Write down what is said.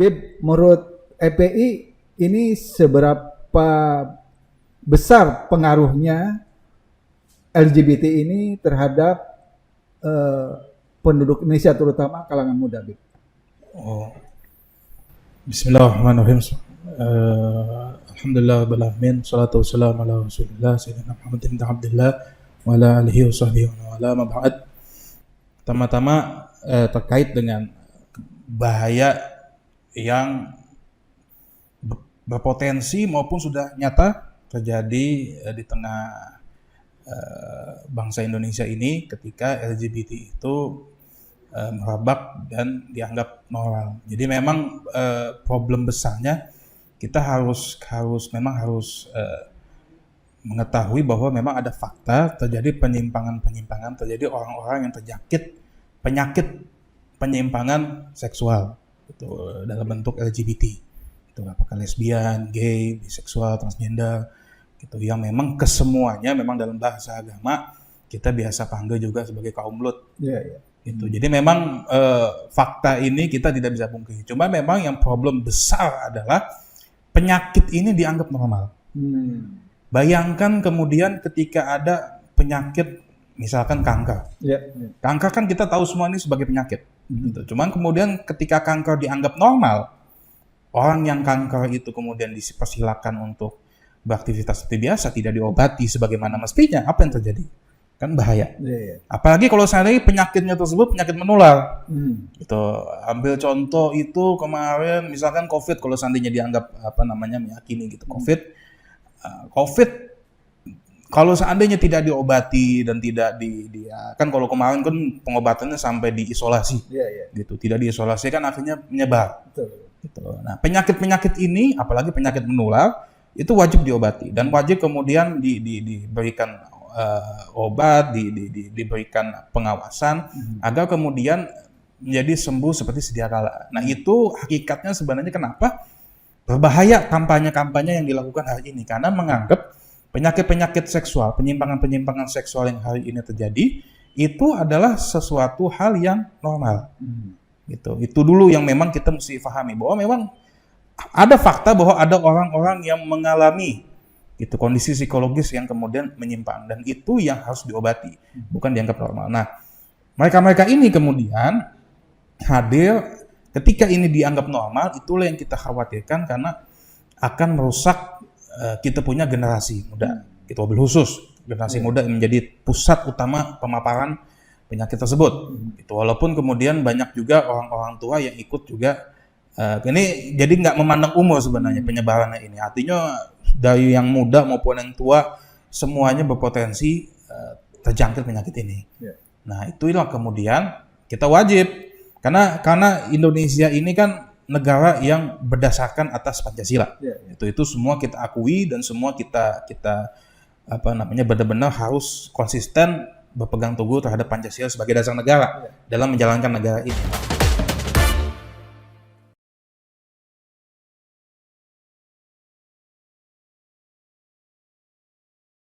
Bib, menurut EPI ini seberapa besar pengaruhnya LGBT ini terhadap penduduk Indonesia, terutama kalangan muda, Bib? Oh, Bismillahirrahmanirrahim. Alhamdulillah rabbil alamin, salatu wassalamu ala Rasulillah sayyidina Muhammadin bin Abdillah wa ala alihi washabbihi wa ala ma ba'd. Pertama-tama terkait dengan bahaya yang berpotensi maupun sudah nyata terjadi di tengah bangsa Indonesia ini ketika LGBT itu merabak dan dianggap moral. Jadi memang problem besarnya kita harus mengetahui bahwa memang ada fakta terjadi penyimpangan, terjadi orang-orang yang terjangkit penyakit penyimpangan seksual itu dalam bentuk LGBT. Itu apakah lesbian, gay, biseksual, transgender gitu, yang memang kesemuanya memang dalam bahasa agama kita biasa panggil juga sebagai kaum Lut. Gitu. Jadi memang fakta ini kita tidak bisa pungkiri. Cuma memang yang problem besar adalah penyakit ini dianggap normal. Bayangkan kemudian ketika ada penyakit misalkan kanker. Kanker kan kita tahu semua ini sebagai penyakit. Gitu. Cuman kemudian ketika kanker dianggap normal, orang yang kanker itu kemudian dipersilakan untuk beraktivitas seperti biasa, tidak diobati sebagaimana mestinya, apa yang terjadi? Kan bahaya. Apalagi kalau seandainya penyakitnya tersebut penyakit menular. Gitu. Ambil contoh itu kemarin misalkan COVID, kalau seandainya dianggap meyakini gitu COVID kalau seandainya tidak diobati dan tidak kan kalau kemarin kan pengobatannya sampai diisolasi. Gitu. Tidak diisolasi kan akhirnya menyebar. Gitu. Nah, penyakit-penyakit ini apalagi penyakit menular itu wajib diobati dan wajib kemudian diberikan obat, diberikan pengawasan agar kemudian menjadi sembuh seperti sedia kala. Nah, itu hakikatnya sebenarnya kenapa berbahaya kampanye-kampanye yang dilakukan hari ini, karena menganggap penyakit-penyakit seksual, penyimpangan-penyimpangan seksual yang hari ini terjadi itu adalah sesuatu hal yang normal. Gitu. Itu dulu yang memang kita mesti pahami, bahwa memang ada fakta bahwa ada orang-orang yang mengalami itu kondisi psikologis yang kemudian menyimpang, dan itu yang harus diobati, bukan dianggap normal. Nah, mereka-mereka ini kemudian hadir ketika ini dianggap normal, itulah yang kita khawatirkan karena akan merusak kita punya generasi muda, gitu, mobil khusus generasi muda yang menjadi pusat utama pemaparan penyakit tersebut. Gitu. Walaupun kemudian banyak juga orang-orang tua yang ikut juga. Ini jadi nggak memandang umur sebenarnya penyebarannya ini. Artinya dari yang muda maupun yang tua semuanya berpotensi terjangkit penyakit ini. Nah, itulah kemudian kita wajib karena Indonesia ini kan negara yang berdasarkan atas Pancasila. Itu semua kita akui dan semua kita benar-benar harus konsisten berpegang teguh terhadap Pancasila sebagai dasar negara dalam menjalankan negara ini.